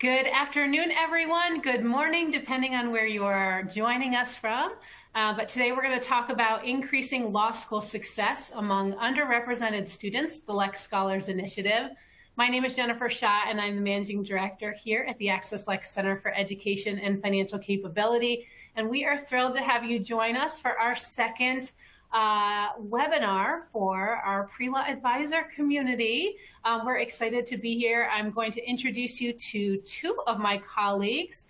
Good afternoon, everyone. Good morning, depending on where you are joining us from. But today we're going to talk about increasing law school success among underrepresented students, the LexScholars Initiative. My name is Jennifer Shaw, and I'm the Managing Director here at the Access Lex Center for Education and Financial Capability. And we are thrilled to have you join us for our second webinar for our pre-law advisor community. We're excited to be here. I'm going to introduce you to two of my colleagues.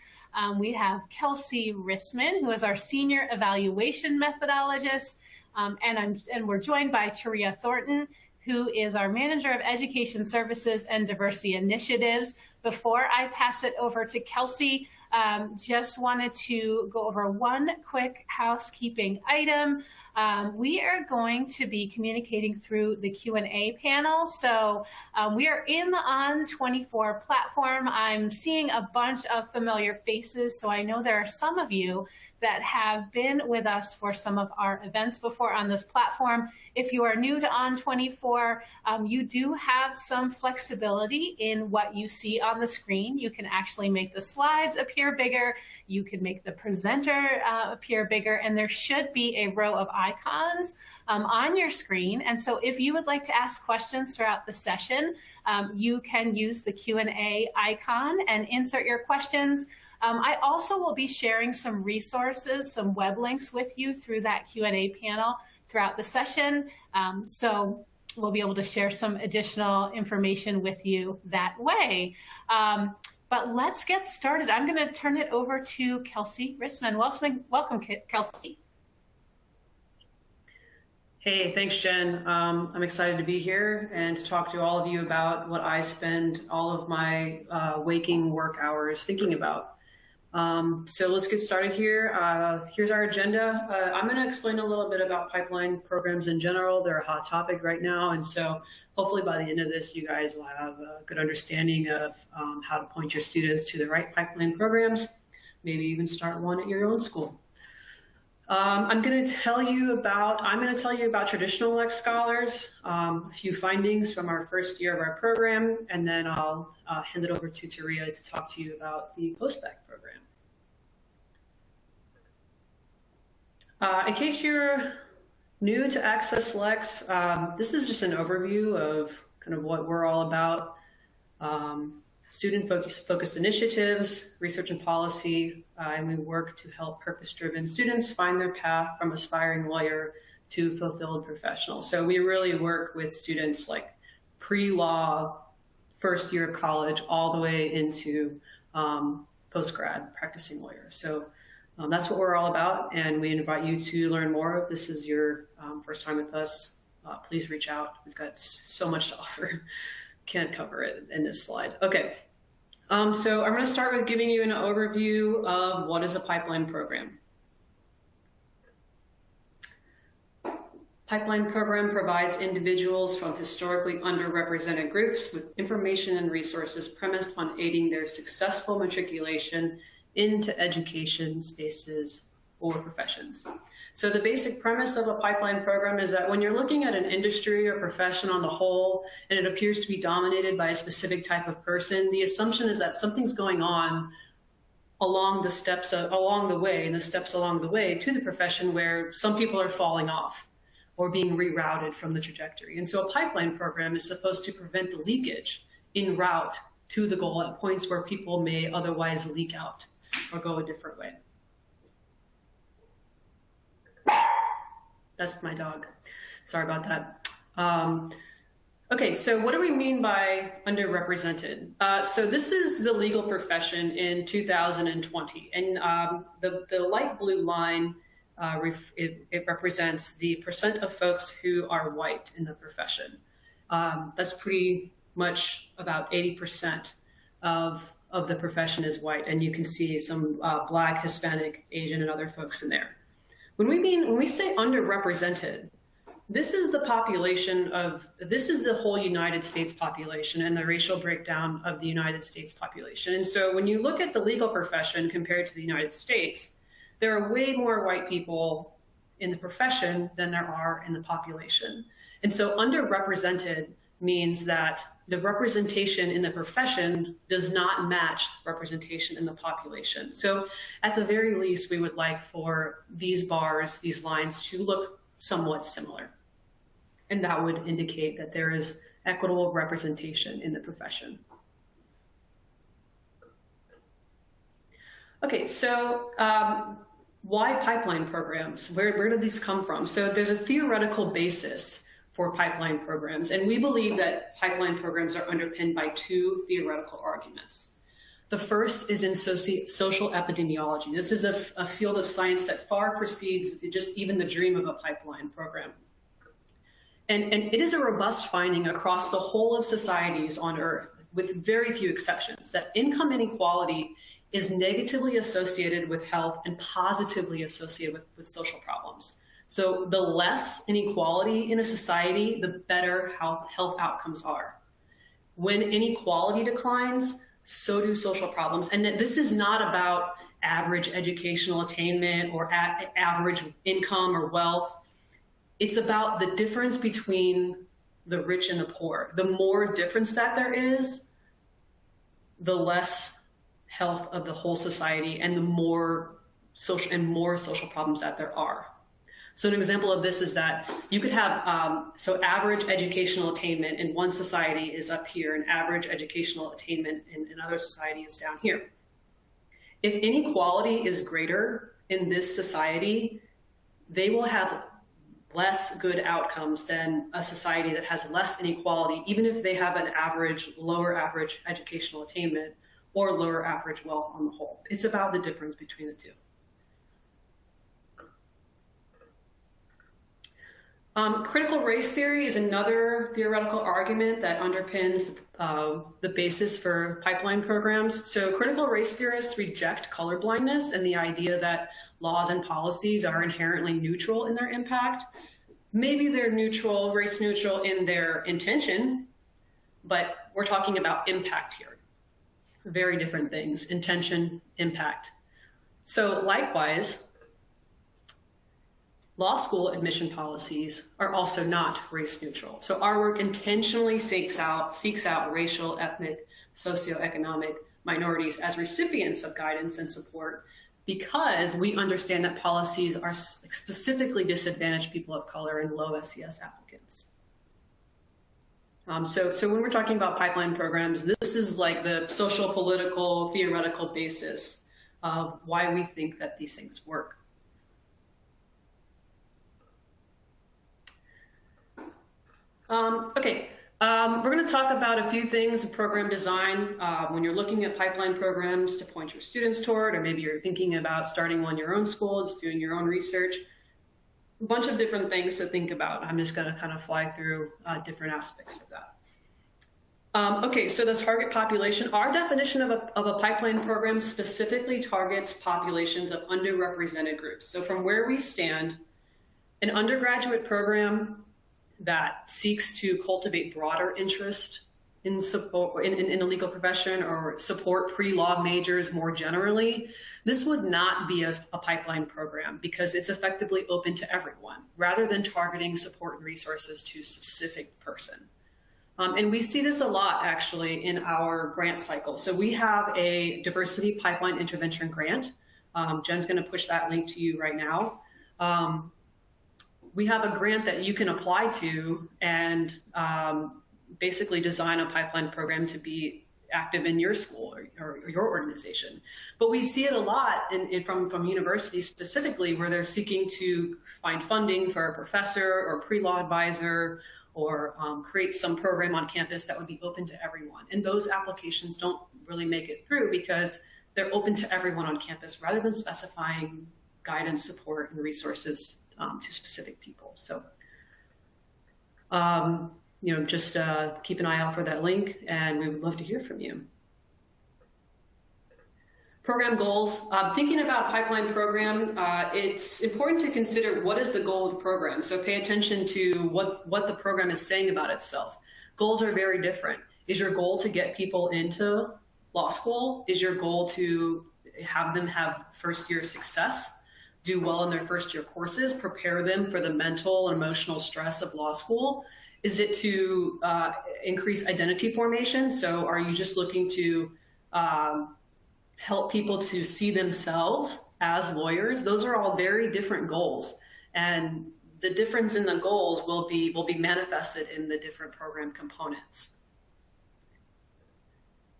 We have Kelsey Rissman, who is our Senior Evaluation Methodologist, and we're joined by Taria Thornton, who is our Manager of Education Services and Diversity Initiatives. Before I pass it over to Kelsey, just wanted to go over one quick housekeeping item. We are going to be communicating through the Q&A panel. So we are in the On24 platform. I'm seeing a bunch of familiar faces, so I know there are some of you that have been with us for some of our events before on this platform. If you are new to On24, you do have some flexibility in what you see on the screen. You can actually make the slides appear bigger. You can make the presenter appear bigger, and there should be a row of icons on your screen. And so if you would like to ask questions throughout the session, you can use the Q&A icon and insert your questions. I also will be sharing some resources, some web links with you through that Q&A panel throughout the session. So we'll be able to share some additional information with you that way. But let's get started. I'm going to turn it over to Kelsey Rissman. Welcome, Kelsey. Hey, thanks, Jen. I'm excited to be here and to talk to all of you about what I spend all of my waking work hours thinking about. So let's get started here. Here's our agenda. I'm going to explain a little bit about pipeline programs in general. They're a hot topic right now, and so hopefully by the end of this, you guys will have a good understanding of how to point your students to the right pipeline programs, maybe even start one at your own school. I'm going to tell you about traditional LexScholars, a few findings from our first year of our program, and then I'll hand it over to Taria to talk to you about the Postbac Program. In case you're new to Access Lex, this is just an overview of kind of what we're all about. Student-focused initiatives, research and policy, and we work to help purpose-driven students find their path from aspiring lawyer to fulfilled professional. So we really work with students like pre-law, first year of college, all the way into post-grad practicing lawyer. So that's what we're all about, and we invite you to learn more. If this is your first time with us, please reach out. We've got so much to offer. Can't cover it in this slide. Okay, so I'm going to start with giving you an overview of what is a pipeline program. Pipeline program provides individuals from historically underrepresented groups with information and resources premised on aiding their successful matriculation into education spaces or professions. So the basic premise of a pipeline program is that when you're looking at an industry or profession on the whole, and it appears to be dominated by a specific type of person, the assumption is that something's going on along the steps along the way to the profession where some people are falling off or being rerouted from the trajectory. And so a pipeline program is supposed to prevent the leakage en route to the goal at points where people may otherwise leak out or go a different way. That's my dog. Sorry about that. Okay, so what do we mean by underrepresented? So this is the legal profession in 2020. And the light blue line, it represents the percent of folks who are white in the profession. That's pretty much about 80% of the profession is white. And you can see some Black, Hispanic, Asian, and other folks in there. When we say underrepresented, this is the whole United States population and the racial breakdown of the United States population. And so when you look at the legal profession compared to the United States, there are way more white people in the profession than there are in the population. And so underrepresented means that the representation in the profession does not match representation in the population. So at the very least, we would like for these bars, these lines to look somewhat similar. And that would indicate that there is equitable representation in the profession. Okay, so why pipeline programs? Where did these come from? So there's a theoretical basis for pipeline programs, and we believe that pipeline programs are underpinned by two theoretical arguments. The first is in social epidemiology. This is a field of science that far precedes just even the dream of a pipeline program. And it is a robust finding across the whole of societies on Earth, with very few exceptions, that income inequality is negatively associated with health and positively associated with social problems. So the less inequality in a society, the better health outcomes are. When inequality declines, so do social problems. And this is not about average educational attainment or average income or wealth. It's about the difference between the rich and the poor. The more difference that there is, the less health of the whole society and the more social problems that there are. So an example of this is that you could have, so average educational attainment in one society is up here and average educational attainment in another society is down here. If inequality is greater in this society, they will have less good outcomes than a society that has less inequality, even if they have an lower average educational attainment or lower average wealth on the whole. It's about the difference between the two. Critical race theory is another theoretical argument that underpins the basis for pipeline programs. So critical race theorists reject colorblindness and the idea that laws and policies are inherently neutral in their impact. Maybe they're neutral, race neutral in their intention, but we're talking about impact here. Very different things, intention, impact. So likewise, law school admission policies are also not race neutral. So our work intentionally seeks out racial, ethnic, socioeconomic minorities as recipients of guidance and support, because we understand that policies are specifically disadvantaged people of color and low SES applicants. So when we're talking about pipeline programs, this is like the social, political, theoretical basis of why we think that these things work. We're going to talk about a few things of program design when you're looking at pipeline programs to point your students toward, or maybe you're thinking about starting one your own school, just doing your own research. A bunch of different things to think about. I'm just going to kind of fly through different aspects of that. So the target population, our definition of a pipeline program specifically targets populations of underrepresented groups. So from where we stand, an undergraduate program that seeks to cultivate broader interest in support in the legal profession or support pre-law majors more generally, this would not be a pipeline program because it's effectively open to everyone rather than targeting support and resources to a specific person. And we see this a lot actually in our grant cycle. So we have a diversity pipeline intervention grant. Jen's going to push that link to you right now. We have a grant that you can apply to and basically design a pipeline program to be active in your school or your organization. But we see it a lot from universities specifically where they're seeking to find funding for a professor or pre-law advisor or create some program on campus that would be open to everyone. And those applications don't really make it through because they're open to everyone on campus rather than specifying guidance, support, and resources to specific people. So, just keep an eye out for that link and we would love to hear from you. Program goals. Thinking about pipeline program, it's important to consider what is the goal of the program. So pay attention to what the program is saying about itself. Goals are very different. Is your goal to get people into law school? Is your goal to have them have first year success? Do well in their first year courses, prepare them for the mental and emotional stress of law school? Is it to increase identity formation? So are you just looking to help people to see themselves as lawyers? Those are all very different goals. And the difference in the goals will be manifested in the different program components.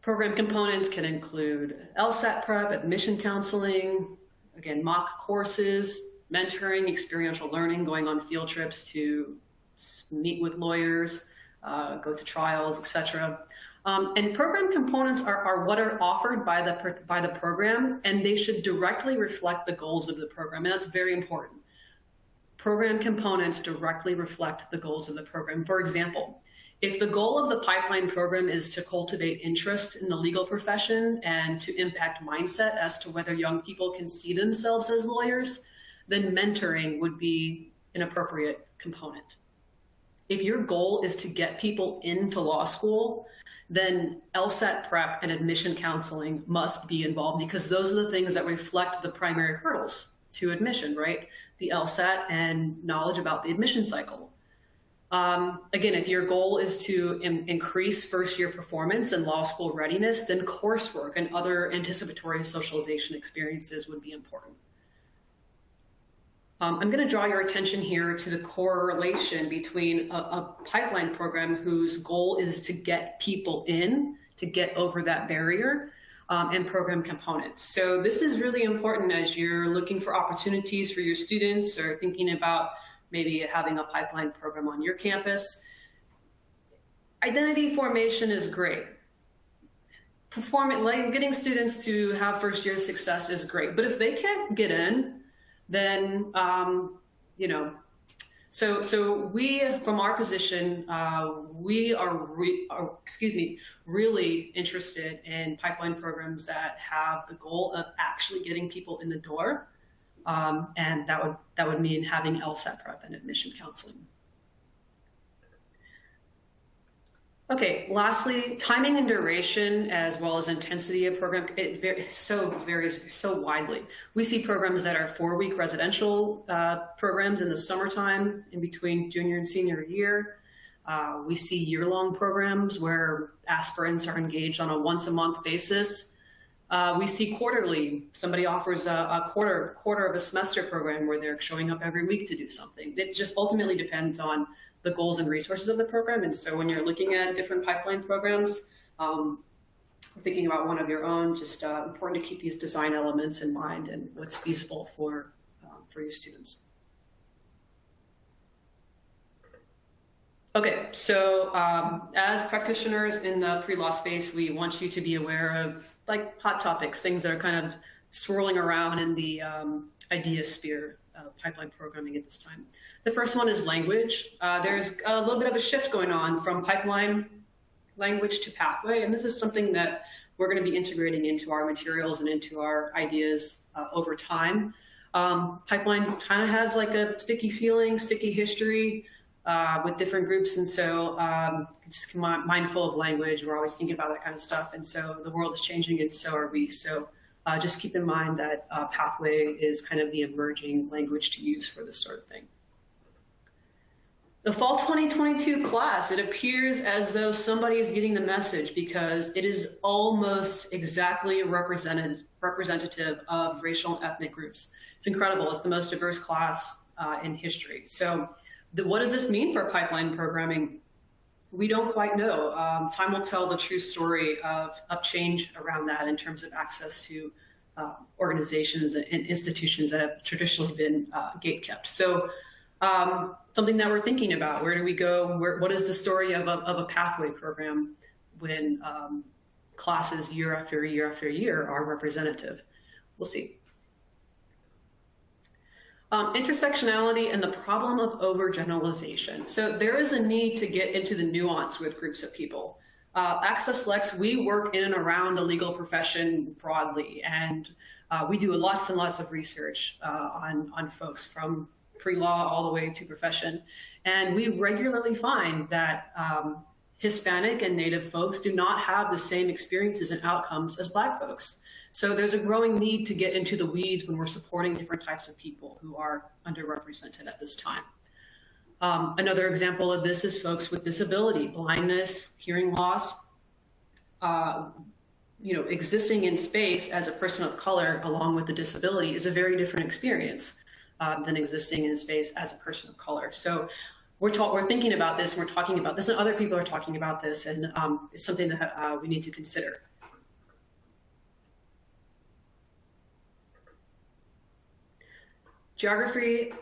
Program components can include LSAT prep, admission counseling, again, mock courses, mentoring, experiential learning, going on field trips to meet with lawyers, go to trials, etc. And program components are what are offered by the program, and they should directly reflect the goals of the program, and that's very important. Program components directly reflect the goals of the program. For example, if the goal of the pipeline program is to cultivate interest in the legal profession and to impact mindset as to whether young people can see themselves as lawyers, then mentoring would be an appropriate component. If your goal is to get people into law school, then LSAT prep and admission counseling must be involved, because those are the things that reflect the primary hurdles to admission, right? The LSAT and knowledge about the admission cycle. Again, if your goal is to increase first-year performance and law school readiness, then coursework and other anticipatory socialization experiences would be important. I'm going to draw your attention here to the correlation between a pipeline program whose goal is to get people in, to get over that barrier, and program components. So this is really important as you're looking for opportunities for your students or thinking about maybe having a pipeline program on your campus. Identity formation is great. Getting students to have first year success is great, but if they can't get in, then, so we, from our position, we are really interested in pipeline programs that have the goal of actually getting people in the door. And that would mean having LSAT prep and admission counseling. Okay, lastly, timing and duration as well as intensity of program, it varies so widely. We see programs that are 4-week residential programs in the summertime in between junior and senior year. We see year-long programs where aspirants are engaged on a once-a-month basis. We see quarterly. Somebody offers a quarter of a semester program where they're showing up every week to do something. It just ultimately depends on the goals and resources of the program. And so when you're looking at different pipeline programs, thinking about one of your own, just important to keep these design elements in mind and what's feasible for your students. Okay, so as practitioners in the pre-law space, we want you to be aware of like hot topics, things that are kind of swirling around in the idea sphere of pipeline programming at this time. The first one is language. There's a little bit of a shift going on from pipeline language to pathway, and this is something that we're going to be integrating into our materials and into our ideas over time. Pipeline kind of has like a sticky feeling, sticky history with different groups, and so just mindful of language. We're always thinking about that kind of stuff, and so the world is changing, and so are we. So just keep in mind that pathway is kind of the emerging language to use for this sort of thing. The fall 2022 class, it appears as though somebody is getting the message because it is almost exactly representative of racial and ethnic groups. It's incredible. It's the most diverse class in history. So what does this mean for pipeline programming? We don't quite know. Time will tell the true story of change around that in terms of access to organizations and institutions that have traditionally been gatekept. So something that we're thinking about, where do we go? What is the story of a pathway program when classes year after year after year are representative? We'll see. Intersectionality and the problem of overgeneralization. So there is a need to get into the nuance with groups of people. Access Lex, we work in and around the legal profession broadly, and we do lots and lots of research on folks from pre-law all the way to profession. And we regularly find that Hispanic and Native folks do not have the same experiences and outcomes as Black folks. So there's a growing need to get into the weeds when we're supporting different types of people who are underrepresented at this time. Another example of this is folks with disability, blindness, hearing loss. Existing in space as a person of color along with the disability is a very different experience than existing in space as a person of color. So we're thinking about this, and we're talking about this, and other people are talking about this, and it's something that we need to consider. Geography,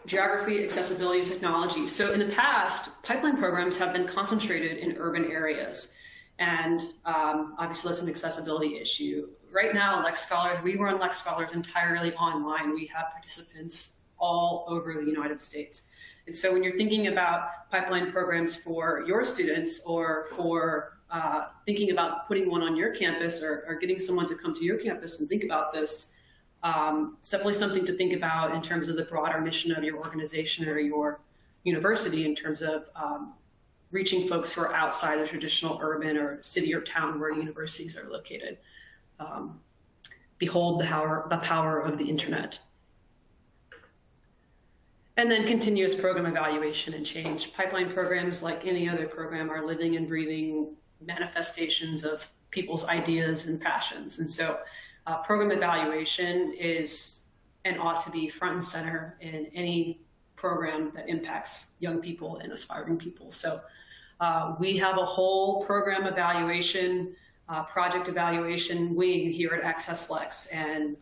accessibility, and technology. So in the past, pipeline programs have been concentrated in urban areas. And obviously that's an accessibility issue. Right now, LexScholars, we run LexScholars entirely online. We have participants all over the United States. And so when you're thinking about pipeline programs for your students, or for thinking about putting one on your campus, or getting someone to come to your campus and think about this, it's definitely something to think about in terms of the broader mission of your organization or your university, in terms of reaching folks who are outside the traditional urban or city or town where universities are located. Behold the power of the internet. And then continuous program evaluation and change. Pipeline programs, like any other program, are living and breathing manifestations of people's ideas and passions. And so program evaluation is and ought to be front and center in any program that impacts young people and aspiring people. So we have a whole program evaluation, project evaluation wing here at Access Lex, and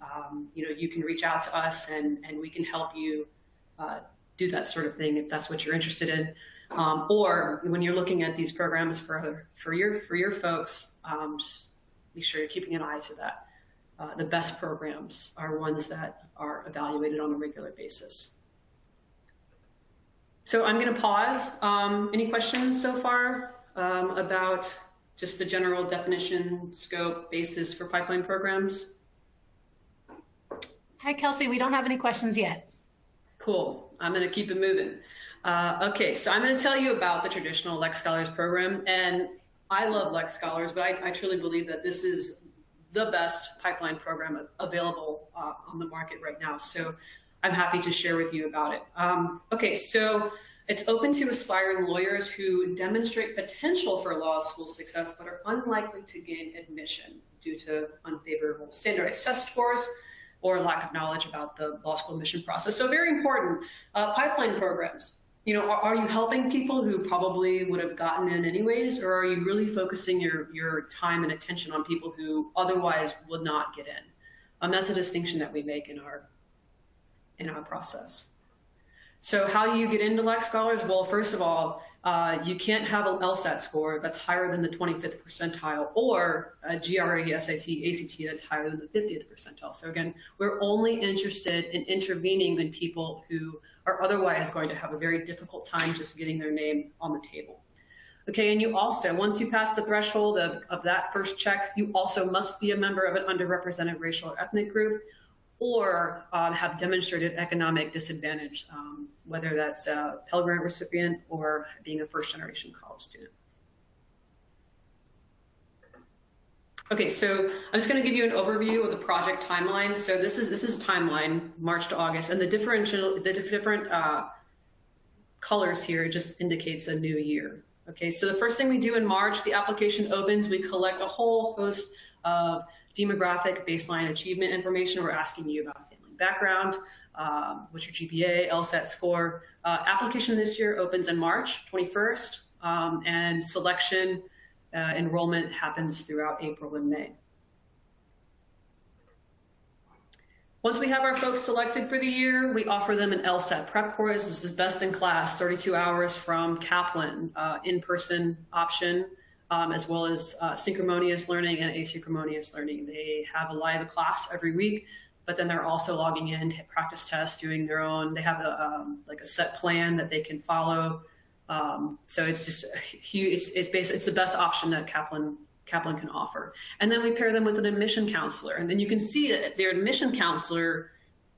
you can reach out to us, and we can help you do that sort of thing if that's what you're interested in. Or when you're looking at these programs for your folks, just be sure you're keeping an eye to that. The best programs are ones that are evaluated on a regular basis. So I'm going to pause. Any questions so far about just the general definition, scope, basis for pipeline programs? Hi, Kelsey. We don't have any questions yet. Cool. I'm going to keep it moving. Okay, so I'm going to tell you about the traditional LexScholars program. And I love LexScholars, but I truly believe that this is the best pipeline program available on the market right now. So I'm happy to share with you about it. Okay, so it's open to aspiring lawyers who demonstrate potential for law school success, but are unlikely to gain admission due to unfavorable standardized test scores or lack of knowledge about the law school admission process. So very important. Pipeline programs. Are you helping people who probably would have gotten in anyways, or are you really focusing your time and attention on people who otherwise would not get in? That's a distinction that we make in our process. So how do you get into LexScholars? Well, first of all, you can't have an LSAT score that's higher than the 25th percentile, or a GRE, SAT, ACT that's higher than the 50th percentile. So again, we're only interested in intervening in people who are otherwise going to have a very difficult time just getting their name on the table. Okay, and you also, once you pass the threshold of that first check, you also must be a member of an underrepresented racial or ethnic group, or have demonstrated economic disadvantage, whether that's a Pell Grant recipient or being a first-generation college student. Okay, so I'm just going to give you an overview of the project timeline. So this is a timeline, March to August, and the different colors here just indicates a new year. Okay, so the first thing we do in March, the application opens, we collect a whole host of demographic baseline achievement information. We're asking you about family background, what's your GPA, LSAT score. Application this year opens on March 21st, and selection enrollment happens throughout April and May. Once we have our folks selected for the year, we offer them an LSAT prep course. This is best in class, 32 hours from Kaplan, in-person option, as well as synchronous learning and asynchronous learning. They have a live class every week, but then they're also logging in to practice tests, doing their own. They have like a set plan that they can follow. So it's just it's the best option that Kaplan can offer. And then we pair them with an admission counselor. And then you can see that their admission counselor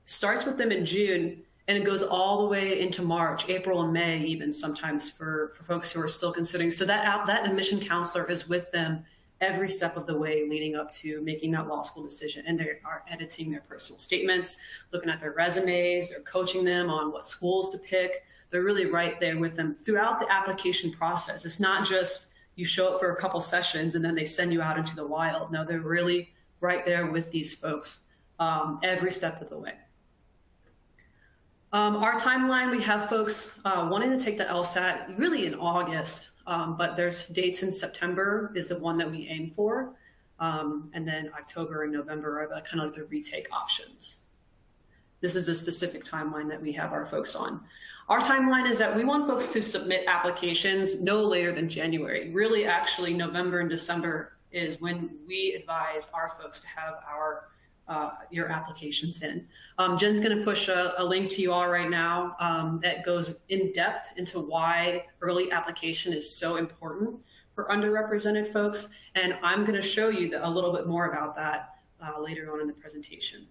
starts with them in June, and it goes all the way into March, April, and May, even sometimes for folks who are still considering. So that admission counselor is with them every step of the way leading up to making that law school decision. And they are editing their personal statements, looking at their resumes, they're coaching them on what schools to pick. They're really right there with them throughout the application process. It's not just you show up for a couple sessions and then they send you out into the wild. No, they're really right there with these folks every step of the way. Our timeline, we have folks wanting to take the LSAT really in August, but there's dates in September is the one that we aim for. And then October and November are kind of like the retake options. This is a specific timeline that we have our folks on. Our timeline is that we want folks to submit applications no later than January. Really, actually, November and December is when we advise our folks to have your applications in. Jen's going to push a link to you all right now that goes in depth into why early application is so important for underrepresented folks. And I'm going to show you a little bit more about that later on in the presentation.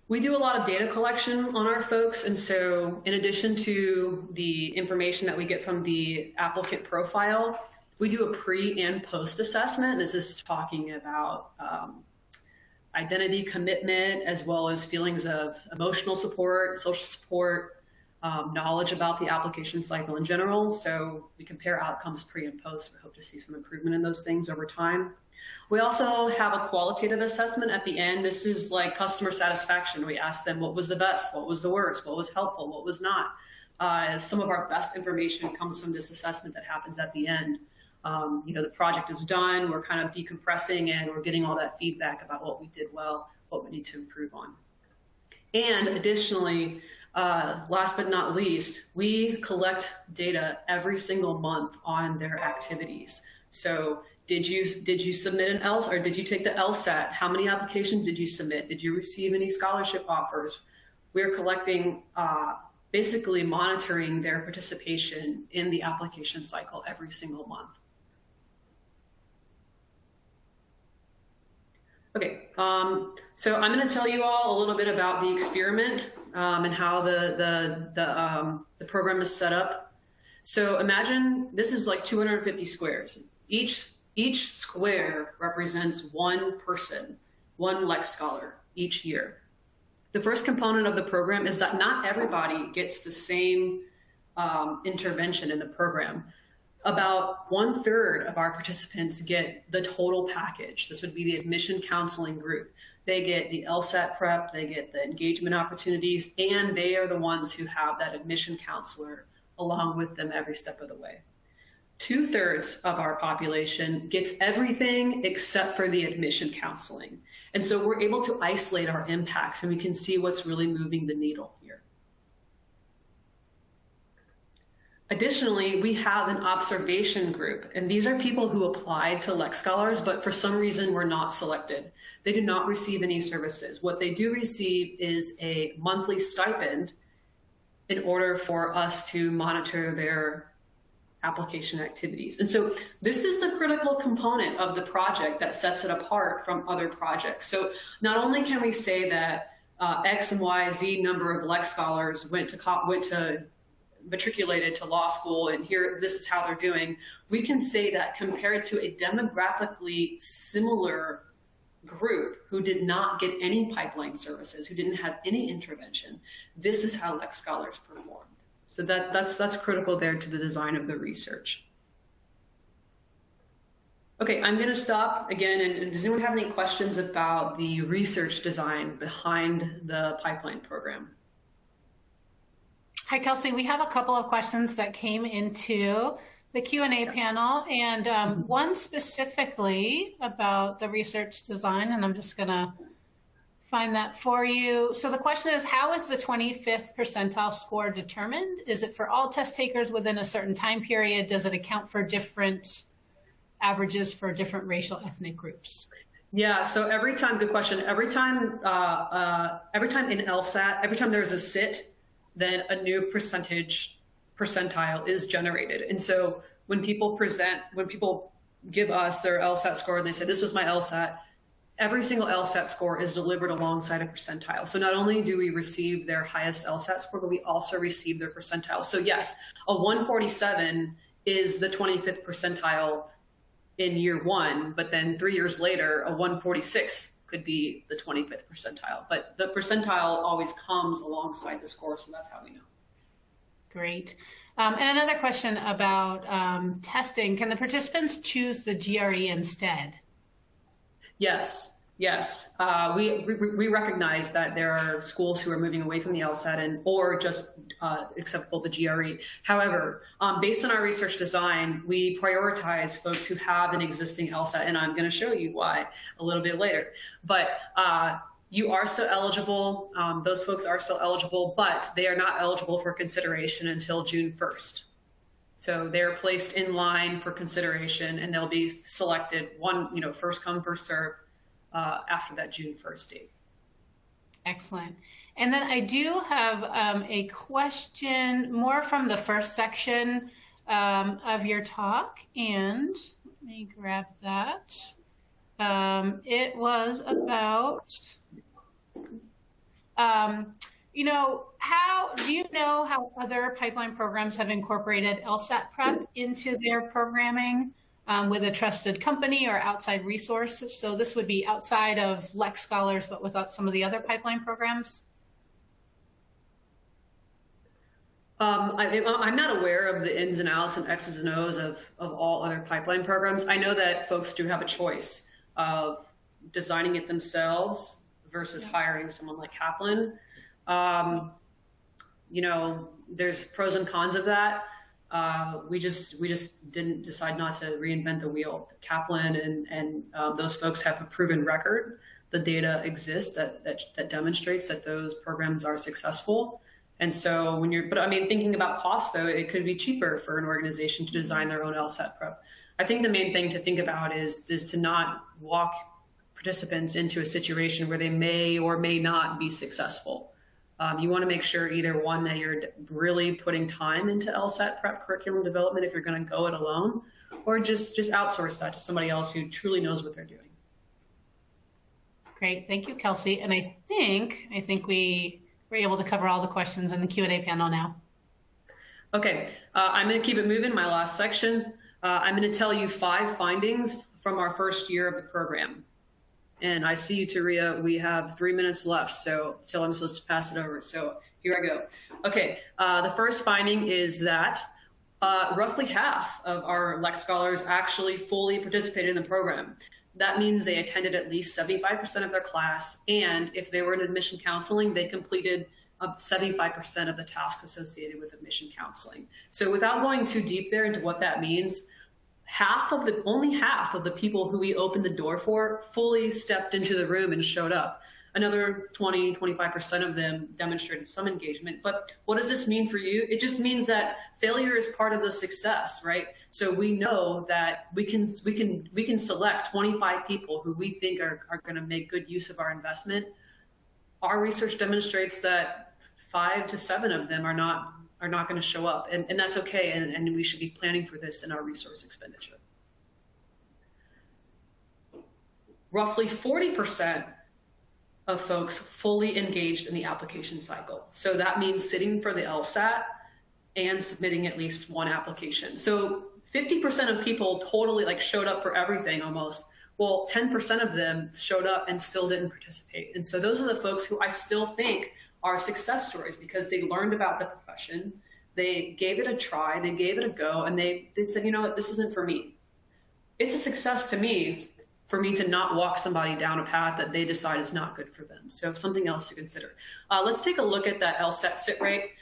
We do a lot of data collection on our folks. And so in addition to the information that we get from the applicant profile, we do a pre and post assessment. This is talking about identity commitment, as well as feelings of emotional support, social support, knowledge about the application cycle in general. So we compare outcomes pre and post. We hope to see some improvement in those things over time. We also have a qualitative assessment at the end. This is like customer satisfaction. We ask them what was the best, what was the worst, what was helpful, what was not. Some of our best information comes from this assessment that happens at the end. The project is done, we're kind of decompressing and we're getting all that feedback about what we did well, what we need to improve on. And additionally, last but not least, we collect data every single month on their activities. So did you submit an LSAT, or did you take the LSAT? How many applications did you submit? Did you receive any scholarship offers? We're collecting, basically monitoring their participation in the application cycle every single month. Okay, so I'm going to tell you all a little bit about the experiment and how the program is set up. So imagine this is like 250 squares. Each square represents one person, one Lex Scholar each year. The first component of the program is that not everybody gets the same intervention in the program. About 1/3 of our participants get the total package. This would be the admission counseling group. They get the LSAT prep, they get the engagement opportunities, and they are the ones who have that admission counselor along with them every step of the way. 2/3 of our population gets everything except for the admission counseling. And so we're able to isolate our impacts and we can see what's really moving the needle here. Additionally, we have an observation group, and these are people who applied to LexScholars, but for some reason were not selected. They do not receive any services. What they do receive is a monthly stipend in order for us to monitor their application activities. And so this is the critical component of the project that sets it apart from other projects. So not only can we say that X and Y, Z number of LexScholars went to matriculated to law school, and here, this is how they're doing. We can say that compared to a demographically similar group who did not get any pipeline services, who didn't have any intervention, this is how LexScholars performed. So that's critical there to the design of the research. Okay, I'm going to stop again. And does anyone have any questions about the research design behind the pipeline program? Hi, Kelsey. We have a couple of questions that came into the Q&A panel, and one specifically about the research design, and I'm just going to find that for you. So the question is, how is the 25th percentile score determined? Is it for all test takers within a certain time period? Does it account for different averages for different racial ethnic groups? Yeah, so every time, good question. Every time in LSAT, every time there's a sit, then a new percentile is generated. And so when people give us their LSAT score and they say, this was my LSAT, every single LSAT score is delivered alongside a percentile. So not only do we receive their highest LSAT score, but we also receive their percentile. So yes, a 147 is the 25th percentile in year one, but then 3 years later, a 146 could be the 25th percentile. But the percentile always comes alongside the score, so that's how we know. Great. And another question about testing. Can the participants choose the GRE instead? Yes. Yes, we recognize that there are schools who are moving away from the LSAT or just acceptable the GRE. However, based on our research design, we prioritize folks who have an existing LSAT, and I'm going to show you why a little bit later. But you are still eligible. Those folks are still eligible, but they are not eligible for consideration until June 1st. So they're placed in line for consideration, and they'll be selected first come, first serve. After that June 1st date. Excellent. And then I do have a question more from the first section of your talk, and let me grab that. It was about, do you know how other pipeline programs have incorporated LSAT prep into their programming? With a trusted company or outside resource. So this would be outside of LexScholars, but without some of the other pipeline programs? I'm not aware of the ins and outs and X's and O's of all other pipeline programs. I know that folks do have a choice of designing it themselves versus hiring someone like Kaplan. There's pros and cons of that. We just didn't decide not to reinvent the wheel. Kaplan and those folks have a proven record. The data exists that demonstrates that those programs are successful. And so thinking about cost though, it could be cheaper for an organization to design their own LSAT prep. I think the main thing to think about is to not walk participants into a situation where they may or may not be successful. You want to make sure either one, that you're really putting time into LSAT prep curriculum development if you're going to go it alone, or just outsource that to somebody else who truly knows what they're doing. Great, thank you, Kelsey. And I think we were able to cover all the questions in the Q&A panel now. Okay, I'm going to keep it moving. My last section. I'm going to tell you 5 findings from our first year of the program. And I see you, Taria. We have 3 minutes left, so till I'm supposed to pass it over. So here I go. Okay, the first finding is that roughly half of our LexScholars actually fully participated in the program. That means they attended at least 75% of their class, and if they were in admission counseling, they completed 75% of the tasks associated with admission counseling. So without going too deep there into what that means, only half of the people who we opened the door for fully stepped into the room and showed up. Another 20-25% of them demonstrated some engagement. But what does this mean for you? It just means that failure is part of the success, right? So we know that we can select 25 people who we think are going to make good use of our investment. Our research demonstrates that 5 to 7 of them are not going to show up, and that's okay, and we should be planning for this in our resource expenditure. Roughly 40% of folks fully engaged in the application cycle. So that means sitting for the LSAT and submitting at least one application. So 50% of people totally showed up for everything almost. Well, 10% of them showed up and still didn't participate. And so those are the folks who I still think are success stories, because they learned about the profession, they gave it a try, they gave it a go, and they said, you know what, this isn't for me. It's a success to me for me to not walk somebody down a path that they decide is not good for them. So something else to consider. Let's take a look at that LSAT sit rate.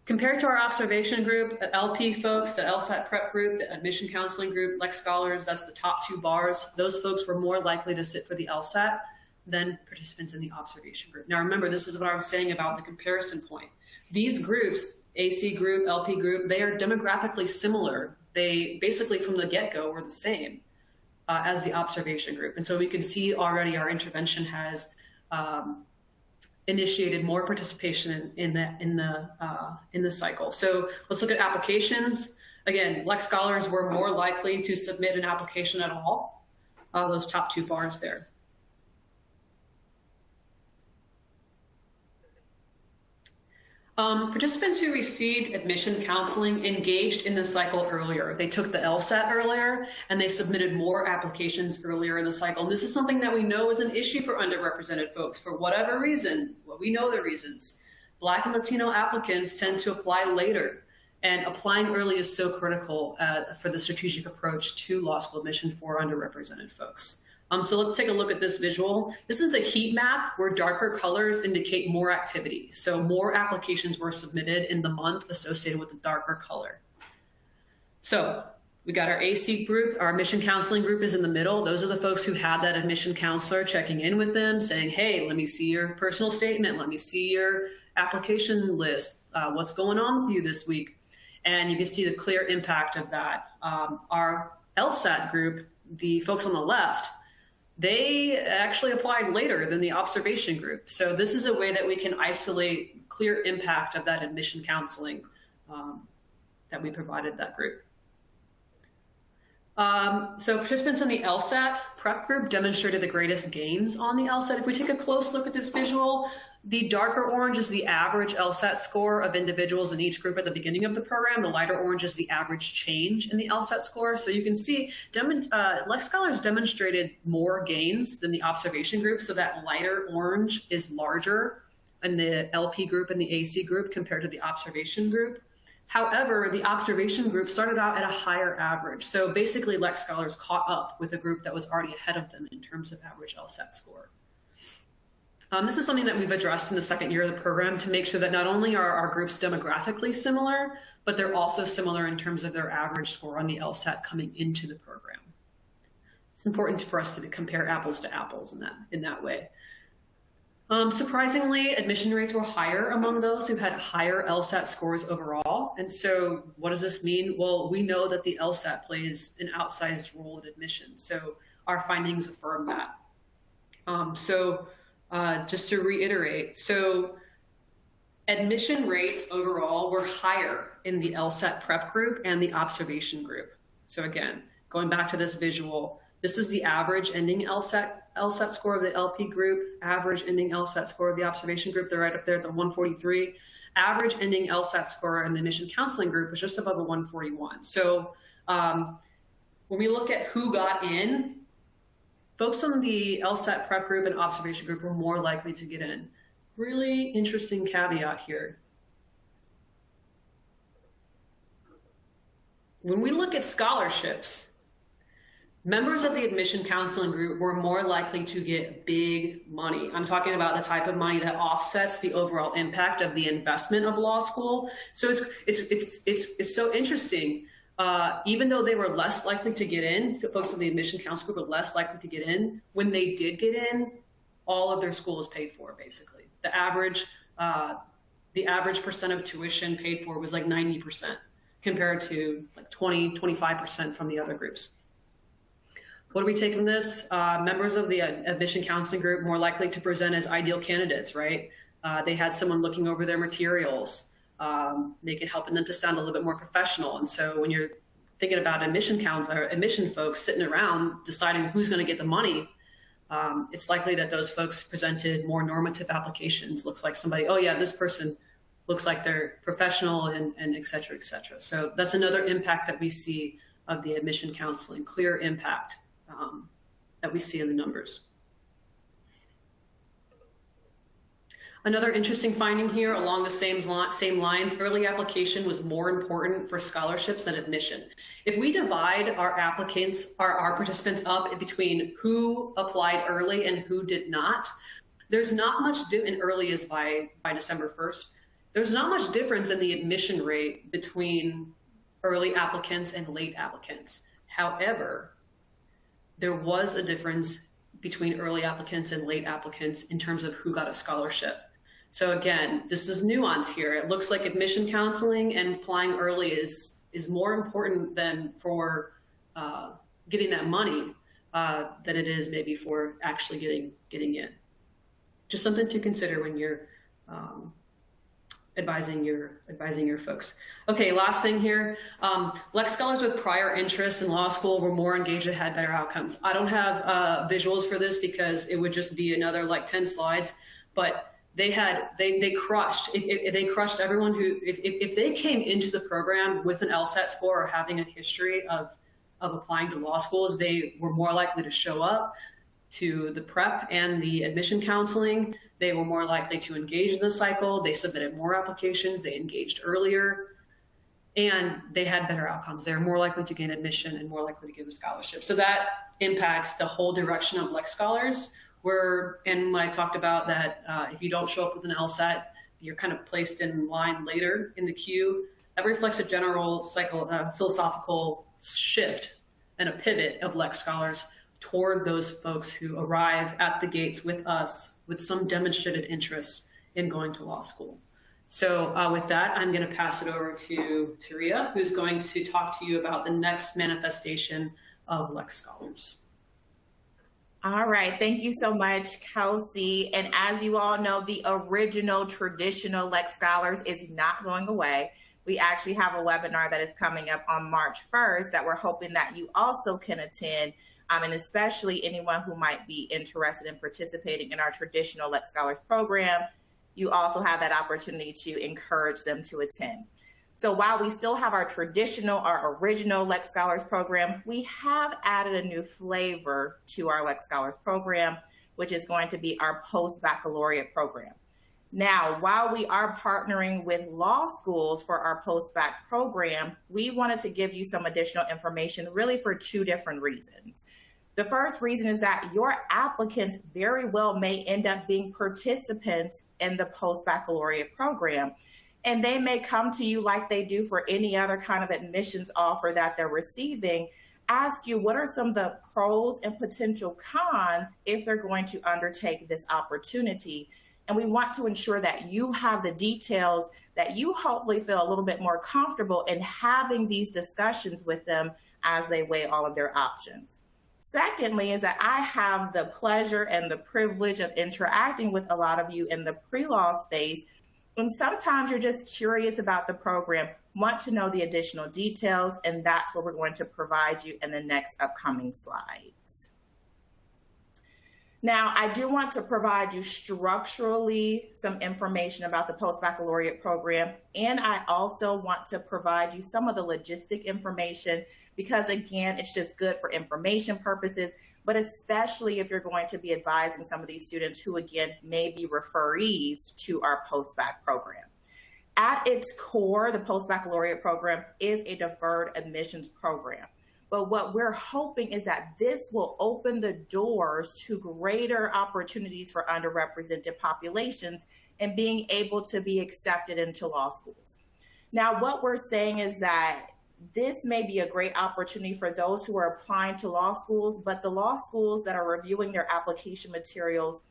Compared to our observation group, the LP folks, the LSAT prep group, the admission counseling group, LexScholars, that's the top 2 bars. Those folks were more likely to sit for the LSAT than participants in the observation group. Now remember, this is what I was saying about the comparison point. These groups, AC group, LP group, they are demographically similar. They basically from the get-go were the same as the observation group. And so we can see already our intervention has initiated more participation in the cycle. So let's look at applications. Again, LexScholars were more likely to submit an application at all. Those top 2 bars there. Participants who received admission counseling engaged in the cycle earlier. They took the LSAT earlier and they submitted more applications earlier in the cycle. And this is something that we know is an issue for underrepresented folks for whatever reason. Well, we know the reasons. Black and Latino applicants tend to apply later, and applying early is so critical for the strategic approach to law school admission for underrepresented folks. So let's take a look at this visual. This is a heat map where darker colors indicate more activity. So more applications were submitted in the month associated with the darker color. So we got our AC group, our admission counseling group is in the middle. Those are the folks who had that admission counselor checking in with them saying, hey, let me see your personal statement. Let me see your application list. What's going on with you this week? And you can see the clear impact of that. Our LSAT group, the folks on the left, they actually applied later than the observation group. So this is a way that we can isolate clear impact of that admission counseling that we provided that group. So participants in the LSAT prep group demonstrated the greatest gains on the LSAT. If we take a close look at this visual, the darker orange is the average LSAT score of individuals in each group at the beginning of the program. The lighter orange is the average change in the LSAT score. So you can see LexScholars demonstrated more gains than the observation group. So that lighter orange is larger in the LP group and the AC group compared to the observation group. However, the observation group started out at a higher average. So basically LexScholars caught up with a group that was already ahead of them in terms of average LSAT score. This is something that we've addressed in the second year of the program to make sure that not only are our groups demographically similar, but they're also similar in terms of their average score on the LSAT coming into the program. It's important for us to compare apples to apples in that way. Surprisingly, admission rates were higher among those who had higher LSAT scores overall. And so what does this mean? Well, we know that the LSAT plays an outsized role in admission. So our findings affirm that. Just to reiterate, so admission rates overall were higher in the LSAT prep group and the observation group. So again, going back to this visual, this is the average ending LSAT score of the LP group, average ending LSAT score of the observation group. They're right up there at the 143. Average ending LSAT score in the admission counseling group was just above the 141. So when we look at who got in, folks on the LSAT prep group and observation group were more likely to get in. Really interesting caveat here. When we look at scholarships, members of the admission counseling group were more likely to get big money. I'm talking about the type of money that offsets the overall impact of the investment of law school. So it's so interesting. Even though they were less likely to get in, folks in the admission counseling group were less likely to get in, when they did get in, all of their school is paid for, basically. The average percent of tuition paid for was like 90% compared to like 20, 25% from the other groups. What do we take from this? Members of the admission counseling group more likely to present as ideal candidates, right? They had someone looking over their materials. They can help them to sound a little bit more professional. And so when you're thinking about admission folks sitting around deciding who's going to get the money, it's likely that those folks presented more normative applications. Looks like somebody, oh yeah, this person looks like they're professional and et cetera, et cetera. So that's another impact that we see of the admission counseling, clear impact that we see in the numbers. Another interesting finding here along the same lines, early application was more important for scholarships than admission. If we divide our applicants, our participants up between who applied early and who did not, there's not much, and early is by December 1st, there's not much difference in the admission rate between early applicants and late applicants. However, there was a difference between early applicants and late applicants in terms of who got a scholarship. So again, this is nuance here. It looks like admission counseling and applying early is more important than for getting that money than it is maybe for actually getting in. Just something to consider when you're advising your folks. Okay, last thing here. LexScholars with prior interests in law school were more engaged and had better outcomes. I don't have visuals for this because it would just be another like 10 slides, but they crushed. If they crushed everyone who, if they came into the program with an LSAT score or having a history of applying to law schools, they were more likely to show up to the prep and the admission counseling. They were more likely to engage in the cycle. They submitted more applications. They engaged earlier, and they had better outcomes. They're more likely to gain admission and more likely to get a scholarship. So that impacts the whole direction of LexScholars. And when I talked about that, if you don't show up with an LSAT, you're kind of placed in line later in the queue. That reflects a general philosophical shift and a pivot of LexScholars toward those folks who arrive at the gates with us with some demonstrated interest in going to law school. So with that, I'm going to pass it over to Ria, who's going to talk to you about the next manifestation of LexScholars. All right, thank you so much, Kelsey. And as you all know, the original traditional LexScholars is not going away. We actually have a webinar that is coming up on March 1st that we're hoping that you also can attend, and especially anyone who might be interested in participating in our traditional LexScholars program. You also have that opportunity to encourage them to attend. So while we still have our traditional, our original LexScholars program, we have added a new flavor to our LexScholars program, which is going to be our post-baccalaureate program. Now, while we are partnering with law schools for our post-bac program, we wanted to give you some additional information really for two different reasons. The first reason is that your applicants very well may end up being participants in the post-baccalaureate program. And they may come to you like they do for any other kind of admissions offer that they're receiving, ask you what are some of the pros and potential cons if they're going to undertake this opportunity. And we want to ensure that you have the details, that you hopefully feel a little bit more comfortable in having these discussions with them as they weigh all of their options. Secondly, is that I have the pleasure and the privilege of interacting with a lot of you in the pre-law space. And sometimes you're just curious about the program, want to know the additional details, and that's what we're going to provide you in the next upcoming slides. Now, I do want to provide you structurally some information about the post-baccalaureate program, and I also want to provide you some of the logistic information because, again, it's just good for information purposes, but especially if you're going to be advising some of these students who, again, may be referees to our post-bac program. At its core, the post-baccalaureate program is a deferred admissions program. But what we're hoping is that this will open the doors to greater opportunities for underrepresented populations and being able to be accepted into law schools. Now, what we're saying is that this may be a great opportunity for those who are applying to law schools, but the law schools that are reviewing their application materials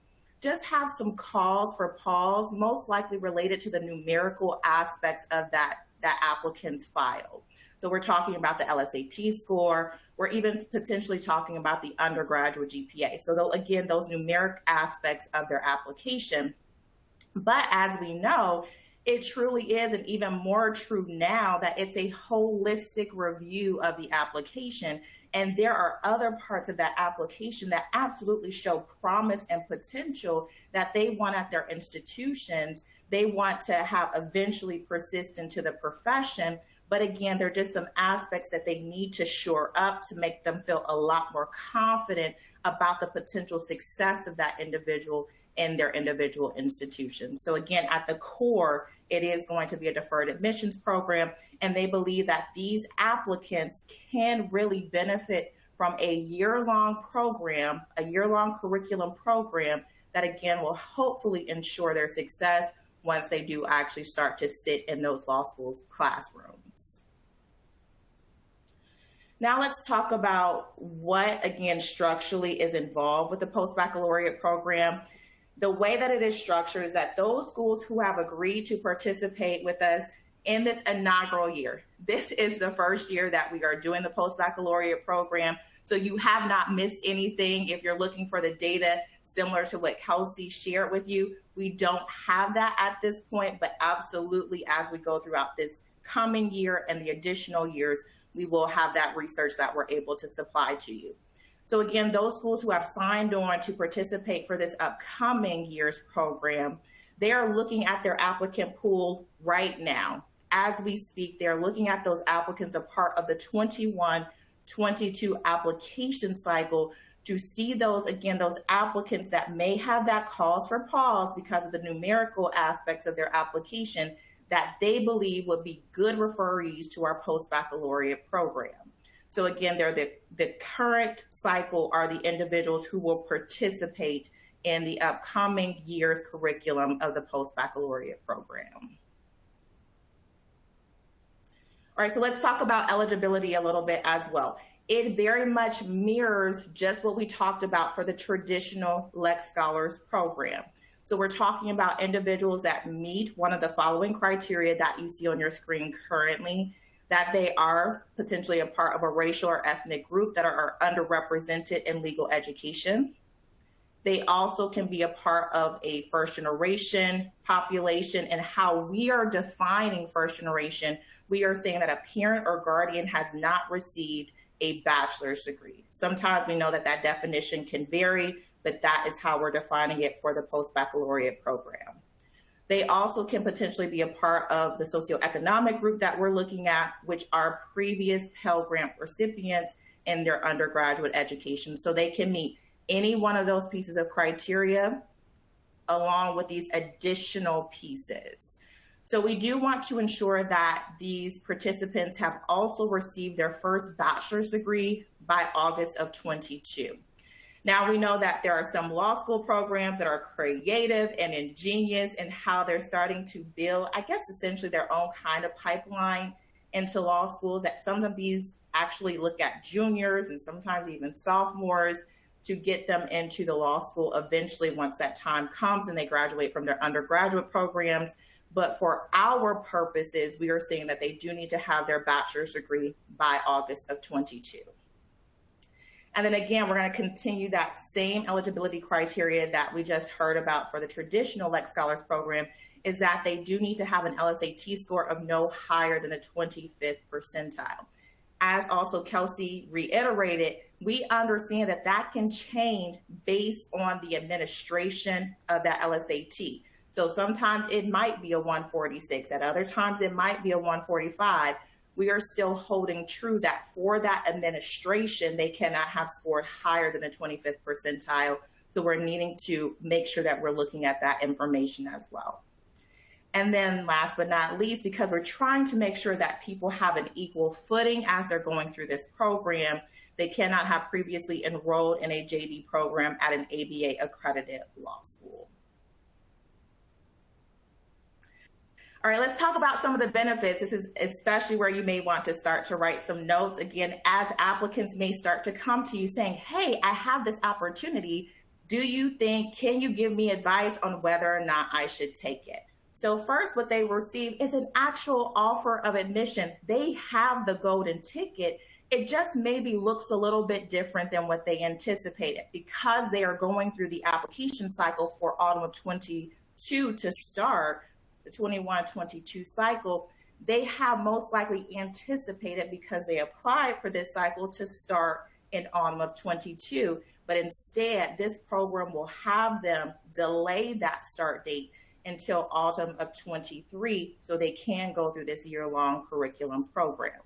just have some cause for pause, most likely related to the numerical aspects of that applicant's file. So we're talking about the LSAT score. We're even potentially talking about the undergraduate GPA. So again, those numeric aspects of their application. But as we know, it truly is, and even more true now, that it's a holistic review of the application. And there are other parts of that application that absolutely show promise and potential that they want at their institutions. They want to have eventually persist into the profession. But again, there are just some aspects that they need to shore up to make them feel a lot more confident about the potential success of that individual in their individual institutions. So again, at the core, it is going to be a deferred admissions program, and they believe that these applicants can really benefit from a year-long program, a year-long curriculum program that again will hopefully ensure their success once they do actually start to sit in those law schools classrooms. Now let's talk about what, again, structurally is involved with the post-baccalaureate program. The way that it is structured is that those schools who have agreed to participate with us in this inaugural year, this is the first year that we are doing the post-baccalaureate program. So you have not missed anything. If you're looking for the data similar to what Kelsey shared with you, we don't have that at this point, but absolutely as we go throughout this coming year and the additional years, we will have that research that we're able to supply to you. So again, those schools who have signed on to participate for this upcoming year's program, They are looking at their applicant pool right now. As we speak, they're looking at those applicants a part of the 21-22 application cycle to see those, again, those applicants that may have that cause for pause because of the numerical aspects of their application that they believe would be good referees to our post-baccalaureate program. So again, they're the current cycle are the individuals who will participate in the upcoming year's curriculum of the post-baccalaureate program. All right, so let's talk about eligibility a little bit as well. It very much mirrors just what we talked about for the traditional LexScholars program. So we're talking about individuals that meet one of the following criteria that you see on your screen currently, that they are potentially a part of a racial or ethnic group that are underrepresented in legal education. They also can be a part of a first generation population, and how we are defining first generation, we are saying that a parent or guardian has not received a bachelor's degree. Sometimes we know that that definition can vary, but that is how we're defining it for the post-baccalaureate program. They also can potentially be a part of the socioeconomic group that we're looking at, which are previous Pell Grant recipients in their undergraduate education. So they can meet any one of those pieces of criteria along with these additional pieces. So we do want to ensure that these participants have also received their first bachelor's degree by August of 22. Now we know that there are some law school programs that are creative and ingenious in how they're starting to build, I guess, essentially their own kind of pipeline into law schools, that some of these actually look at juniors and sometimes even sophomores to get them into the law school eventually once that time comes and they graduate from their undergraduate programs. But for our purposes, we are saying that they do need to have their bachelor's degree by August of 22. And then again, we're going to continue that same eligibility criteria that we just heard about for the traditional LexScholars program, is that they do need to have an LSAT score of no higher than a 25th percentile. As also Kelsey reiterated, we understand that that can change based on the administration of that LSAT. So sometimes it might be a 146, at other times it might be a 145. We are still holding true that for that administration, they cannot have scored higher than a 25th percentile. So we're needing to make sure that we're looking at that information as well. And then last but not least, because we're trying to make sure that people have an equal footing as they're going through this program, they cannot have previously enrolled in a JD program at an ABA accredited law school. All right, let's talk about some of the benefits. This is especially where you may want to start to write some notes. Again, as applicants may start to come to you saying, hey, I have this opportunity. Do you think, can you give me advice on whether or not I should take it? So first, what they receive is an actual offer of admission. They have the golden ticket. It just maybe looks a little bit different than what they anticipated because they are going through the application cycle for autumn of 22 to start. The 21-22 cycle, they have most likely anticipated, because they applied for this cycle, to start in autumn of 22. But instead, this program will have them delay that start date until autumn of 23 so they can go through this year-long curriculum program.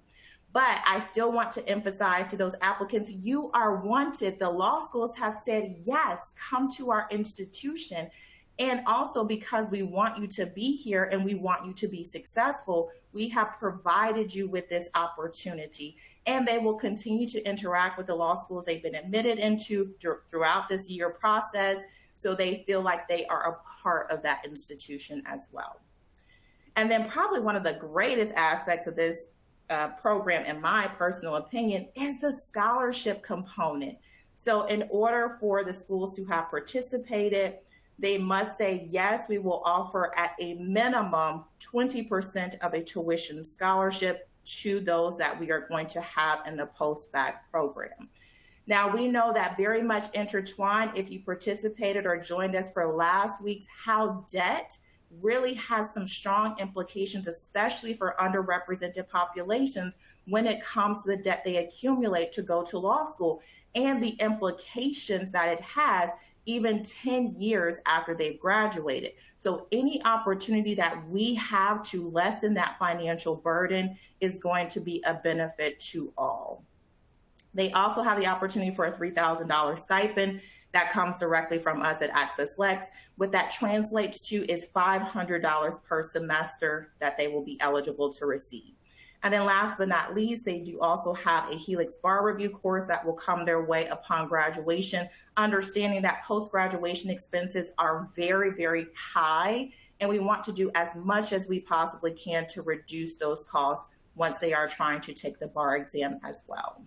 But I still want to emphasize to those applicants, you are wanted. The law schools have said, yes, come to our institution. And also because we want you to be here and we want you to be successful, we have provided you with this opportunity. And they will continue to interact with the law schools they've been admitted into throughout this year process, so they feel like they are a part of that institution as well. And then probably one of the greatest aspects of this program, in my personal opinion, is the scholarship component. So in order for the schools to have participated, they must say, yes, we will offer at a minimum 20% of a tuition scholarship to those that we are going to have in the Postbac program. Now, we know that very much intertwined, if you participated or joined us for last week's, how debt really has some strong implications, especially for underrepresented populations when it comes to the debt they accumulate to go to law school and the implications that it has even 10 years after they've graduated. So any opportunity that we have to lessen that financial burden is going to be a benefit to all. They also have the opportunity for a $3,000 stipend that comes directly from us at Access Lex. What that translates to is $500 per semester that they will be eligible to receive. And then last but not least, they do also have a Helix Bar Review course that will come their way upon graduation, understanding that post-graduation expenses are very, very high, and we want to do as much as we possibly can to reduce those costs once they are trying to take the bar exam as well.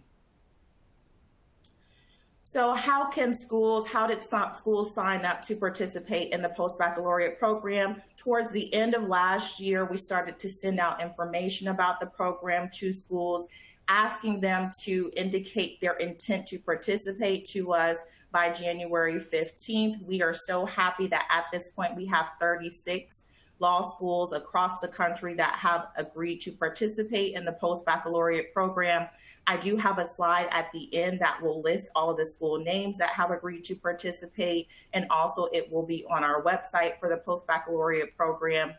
So how did schools sign up to participate in the post-baccalaureate program? Towards the end of last year, we started to send out information about the program to schools, asking them to indicate their intent to participate to us by January 15th. We are so happy that at this point we have 36 law schools across the country that have agreed to participate in the post-baccalaureate program. I do have a slide at the end that will list all of the school names that have agreed to participate, and also it will be on our website for the post-baccalaureate program.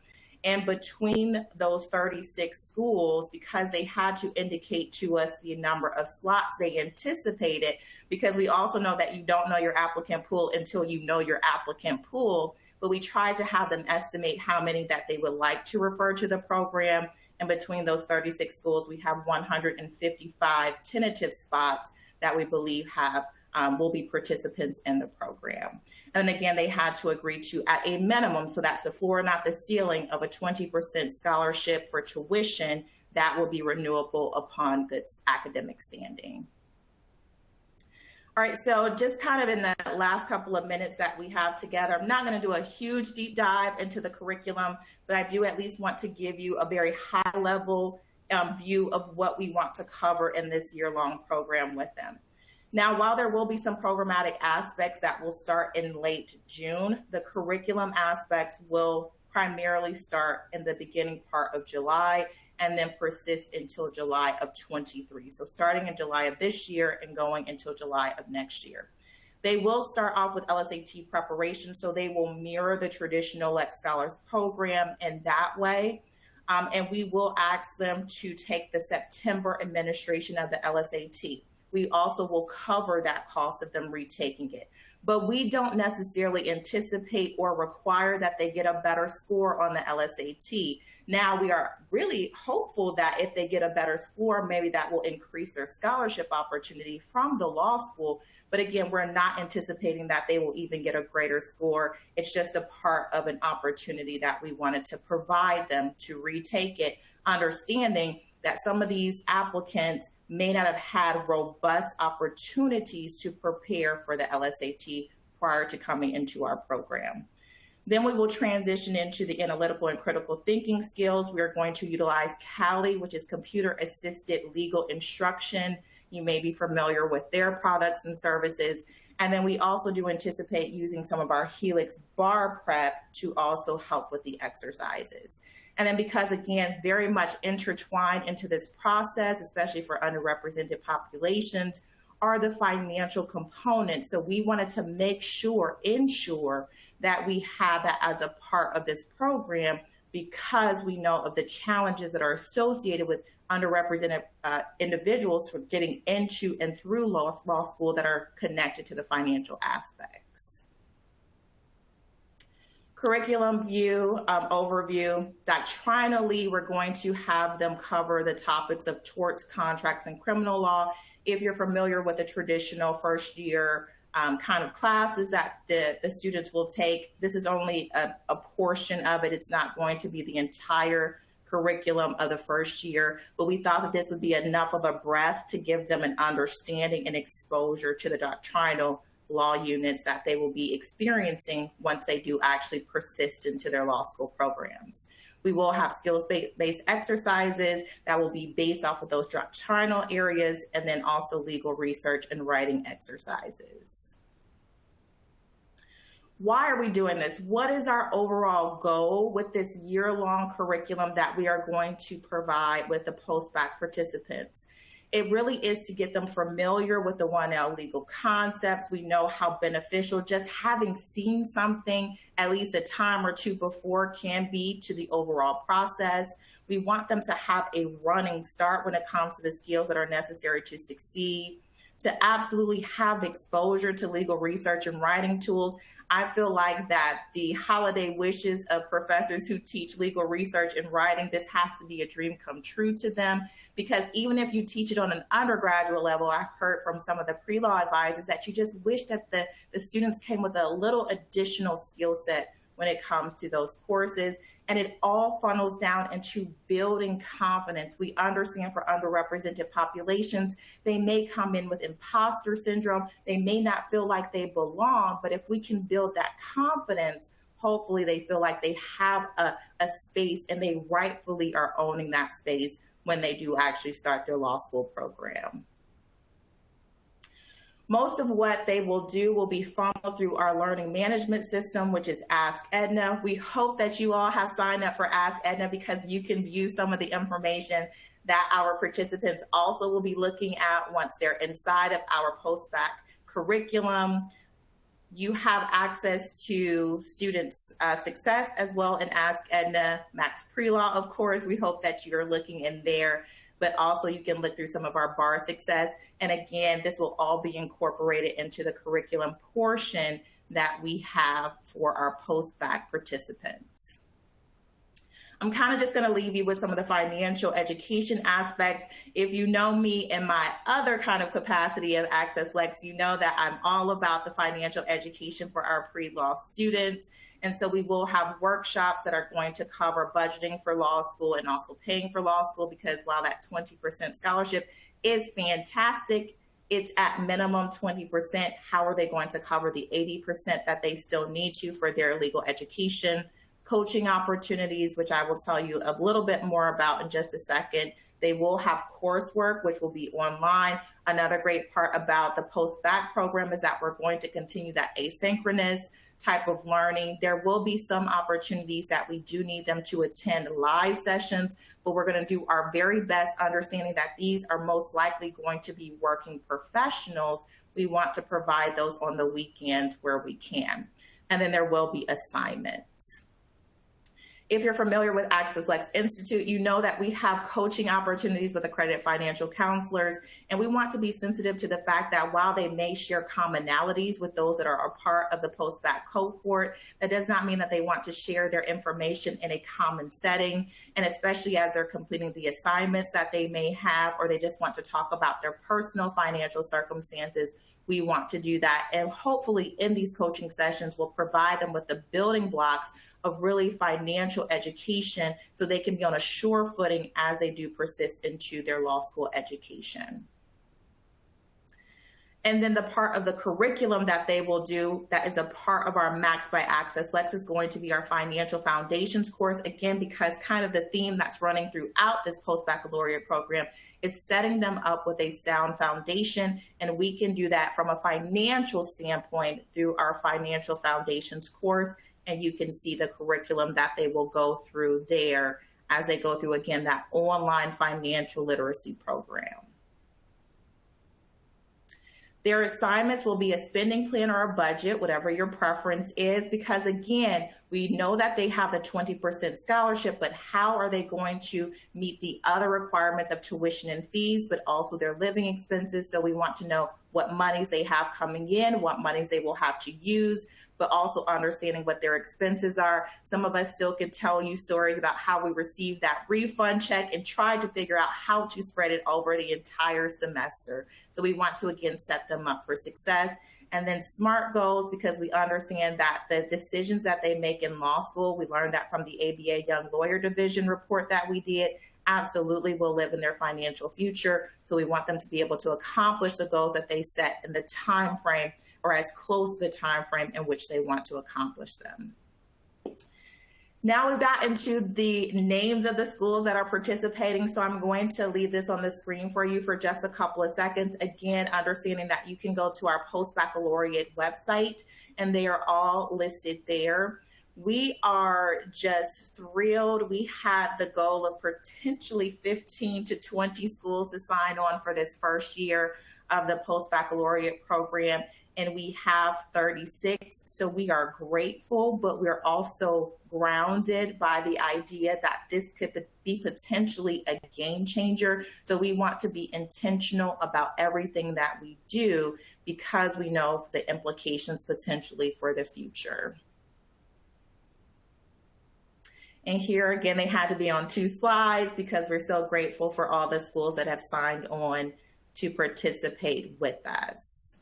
And between those 36 schools, because they had to indicate to us the number of slots they anticipated, because we also know that you don't know your applicant pool until you know your applicant pool, but we try to have them estimate how many that they would like to refer to the program. And between those 36 schools, we have 155 tentative spots that we believe will be participants in the program. And again, they had to agree to, at a minimum, so that's the floor, not the ceiling, of a 20% scholarship for tuition that will be renewable upon good academic standing. All right, so just kind of in the last couple of minutes that we have together, I'm not going to do a huge deep dive into the curriculum, but I do at least want to give you a very high level view of what we want to cover in this year-long program with them. Now, while there will be some programmatic aspects that will start in late June, the curriculum aspects will primarily start in the beginning part of July and then persist until July of 23. So starting in July of this year and going until July of next year. They will start off with LSAT preparation, so they will mirror the traditional LexScholars program in that way. And we will ask them to take the September administration of the LSAT. We also will cover that cost of them retaking it. But we don't necessarily anticipate or require that they get a better score on the LSAT. Now, we are really hopeful that if they get a better score, maybe that will increase their scholarship opportunity from the law school. But again, we're not anticipating that they will even get a greater score. It's just a part of an opportunity that we wanted to provide them to retake it, understanding that some of these applicants may not have had robust opportunities to prepare for the LSAT prior to coming into our program. Then we will transition into the analytical and critical thinking skills. We are going to utilize CALI, which is Computer Assisted Legal Instruction. You may be familiar with their products and services. And then we also do anticipate using some of our Helix Bar Prep to also help with the exercises. And then because, again, very much intertwined into this process, especially for underrepresented populations, are the financial components. So we wanted to ensure that we have that as a part of this program, because we know of the challenges that are associated with underrepresented individuals for getting into and through law school that are connected to the financial aspects. Curriculum view, overview. Doctrinally, we're going to have them cover the topics of torts, contracts, and criminal law. If you're familiar with the traditional first year kind of classes that the students will take, this is only a portion of it. It's not going to be the entire curriculum of the first year, but we thought that this would be enough of a breadth to give them an understanding and exposure to the doctrinal law units that they will be experiencing once they do actually persist into their law school programs. We will have skills-based exercises that will be based off of those doctrinal areas, and then also legal research and writing exercises. Why are we doing this? What is our overall goal with this year-long curriculum that we are going to provide with the post-bac participants? It really is to get them familiar with the 1L legal concepts. We know how beneficial just having seen something at least a time or two before can be to the overall process. We want them to have a running start when it comes to the skills that are necessary to succeed, to absolutely have exposure to legal research and writing tools. I feel like that the holiday wishes of professors who teach legal research and writing, this has to be a dream come true to them, because even if you teach it on an undergraduate level, I've heard from some of the pre-law advisors that you just wish that the students came with a little additional skill set when it comes to those courses. And it all funnels down into building confidence. We understand for underrepresented populations, they may come in with imposter syndrome. They may not feel like they belong, but if we can build that confidence, hopefully they feel like they have a space and they rightfully are owning that space when they do actually start their law school program. Most of what they will do will be funneled through our learning management system, which is Ask Edna. We hope that you all have signed up for Ask Edna because you can view some of the information that our participants also will be looking at once they're inside of our Postbac curriculum. You have access to student success as well in Ask Edna, Max Pre-Law, of course. We hope that you're looking in there, but also you can look through some of our bar success. And again, this will all be incorporated into the curriculum portion that we have for our Postbac participants. I'm kind of just going to leave you with some of the financial education aspects. If you know me in my other kind of capacity of Access Lex, you know that I'm all about the financial education for our pre-law students. And so we will have workshops that are going to cover budgeting for law school and also paying for law school, because while that 20% scholarship is fantastic, it's at minimum 20%. How are they going to cover the 80% that they still need to for their legal education? Coaching opportunities, which I will tell you a little bit more about in just a second. They will have coursework, which will be online. Another great part about the Postbac program is that we're going to continue that asynchronous type of learning. There will be some opportunities that we do need them to attend live sessions, but we're going to do our very best, understanding that these are most likely going to be working professionals. We want to provide those on the weekends where we can. And then there will be assignments. If you're familiar with Access Lex Institute, you know that we have coaching opportunities with accredited financial counselors, and we want to be sensitive to the fact that while they may share commonalities with those that are a part of the Postbac cohort, that does not mean that they want to share their information in a common setting, and especially as they're completing the assignments that they may have, or they just want to talk about their personal financial circumstances. We want to do that, and hopefully in these coaching sessions, we'll provide them with the building blocks of really financial education so they can be on a sure footing as they do persist into their law school education. And then the part of the curriculum that they will do that is a part of our Max by Access Lex is going to be our Financial Foundations course. Again, because kind of the theme that's running throughout this post-baccalaureate program is setting them up with a sound foundation. And we can do that from a financial standpoint through our Financial Foundations course. And you can see the curriculum that they will go through there as they go through, again, that online financial literacy program. Their assignments will be a spending plan or a budget, whatever your preference is, because again, we know that they have the 20% scholarship, but how are they going to meet the other requirements of tuition and fees, but also their living expenses? So we want to know what monies they have coming in, what monies they will have to use, but also understanding what their expenses are. Some of us still can tell you stories about how we received that refund check and tried to figure out how to spread it over the entire semester. So we want to, again, set them up for success. And then SMART goals, because we understand that the decisions that they make in law school, we learned that from the ABA Young Lawyer Division report that we did, absolutely will live in their financial future. So we want them to be able to accomplish the goals that they set in the time frame, or as close to the time frame in which they want to accomplish them. Now we've got into the names of the schools that are participating, so I'm going to leave this on the screen for you for just a couple of seconds. Again, understanding that you can go to our post-baccalaureate website, and they are all listed there. We are just thrilled. We had the goal of potentially 15 to 20 schools to sign on for this first year of the post-baccalaureate program, and we have 36. So we are grateful, but we're also grounded by the idea that this could be potentially a game changer. So we want to be intentional about everything that we do because we know the implications potentially for the future. And here again, they had to be on 2 slides because we're so grateful for all the schools that have signed on to participate with us.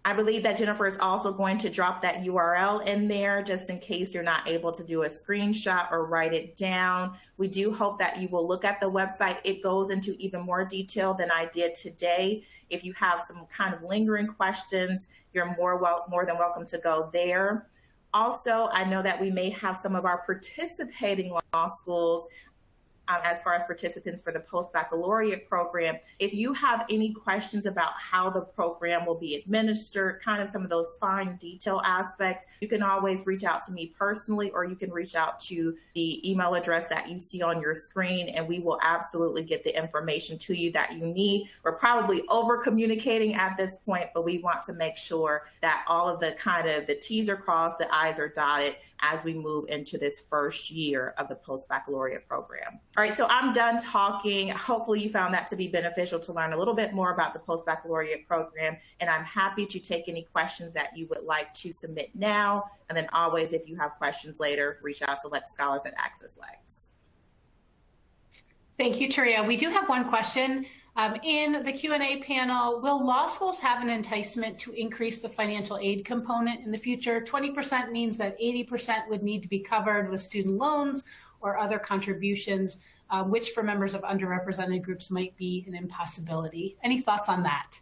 I believe that Jennifer is also going to drop that URL in there just in case you're not able to do a screenshot or write it down. We do hope that you will look at the website. It goes into even more detail than I did today. If you have some kind of lingering questions, you're more than welcome to go there. Also, I know that we may have some of our participating law schools as far as participants for the post-baccalaureate program. If you have any questions about how the program will be administered, kind of some of those fine detail aspects, you can always reach out to me personally, or you can reach out to the email address that you see on your screen, and we will absolutely get the information to you that you need. We're probably over communicating at this point, but we want to make sure that all of the T's are crossed, the I's are dotted as we move into this first year of the post-baccalaureate program. All right, so I'm done talking. Hopefully you found that to be beneficial to learn a little bit more about the post-baccalaureate program, and I'm happy to take any questions that you would like to submit now, and then always, if you have questions later, reach out to LexScholars at Access Lex. Thank you, Taria. We do have one question. In the Q&A panel, will law schools have an enticement to increase the financial aid component in the future? 20% means that 80% would need to be covered with student loans or other contributions, which for members of underrepresented groups might be an impossibility. Any thoughts on that?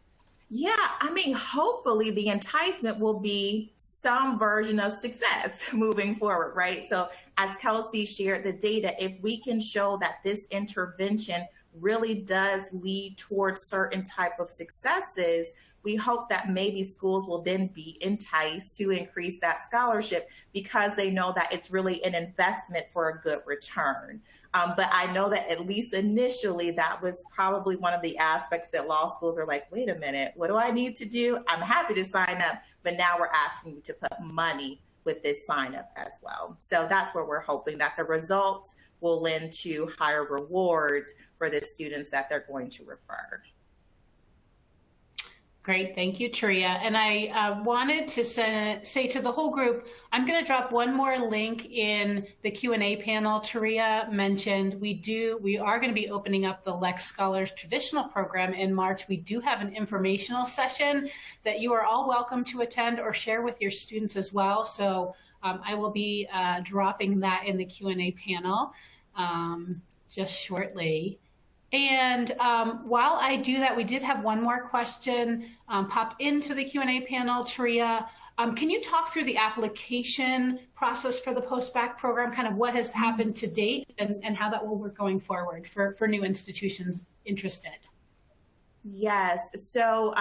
Yeah, I mean, hopefully the enticement will be some version of success moving forward, right? So as Kelsey shared the data, if we can show that this intervention really does lead towards certain type of successes, we hope that maybe schools will then be enticed to increase that scholarship because they know that it's really an investment for a good return. But I know that at least initially, that was probably one of the aspects that law schools are like, wait a minute, what do I need to do? I'm happy to sign up, but now we're asking you to put money with this sign up as well. So that's where we're hoping that the results will lend to higher rewards for the students that they're going to refer. Great, thank you, Taria. And I wanted to say to the whole group, I'm going to drop one more link in the Q&A panel. Taria mentioned we are going to be opening up the LexScholars traditional program in March. We do have an informational session that you are all welcome to attend or share with your students as well. So I will be dropping that in the Q&A panel just shortly. And while I do that, we did have one more question pop into the Q&A panel. Taria, can you talk through the application process for the Postbac program, kind of what has happened to date and how that will work going forward for new institutions interested? Yes. So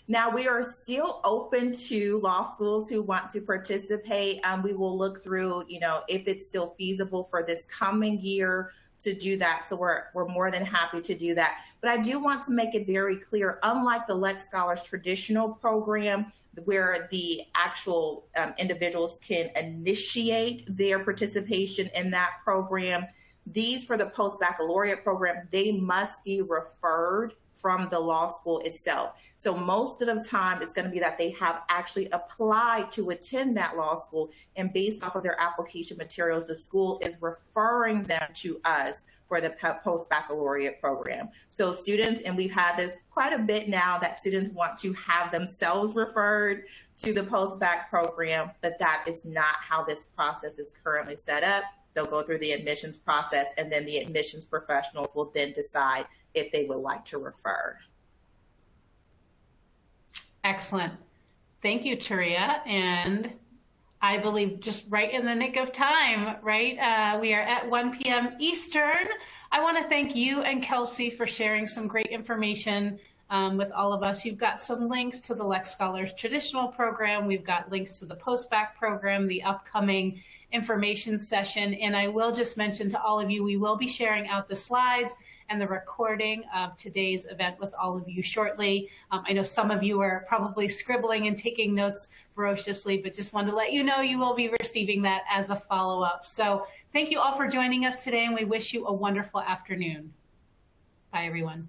now we are still open to law schools who want to participate. We will look through, if it's still feasible for this coming year to do that. So we're more than happy to do that. But I do want to make it very clear, unlike the LexScholars traditional program, where the actual individuals can initiate their participation in that program, these for the post-baccalaureate program, they must be referred from the law school itself. So most of the time, it's going to be that they have actually applied to attend that law school, and based off of their application materials, the school is referring them to us for the post-baccalaureate program. So students, and we've had this quite a bit now, that students want to have themselves referred to the post-bac program, but that is not how this process is currently set up. They'll go through the admissions process, and then the admissions professionals will then decide if they would like to refer. Excellent. Thank you, Taria. And I believe just right in the nick of time, right? We are at 1 p.m. Eastern. I want to thank you and Kelsey for sharing some great information with all of us. You've got some links to the LexScholars traditional program. We've got links to the Postbac program, the upcoming information session. And I will just mention to all of you, we will be sharing out the slides and the recording of today's event with all of you shortly. I know some of you are probably scribbling and taking notes ferociously, but just wanted to let you know you will be receiving that as a follow-up. So thank you all for joining us today, and we wish you a wonderful afternoon. Bye, everyone.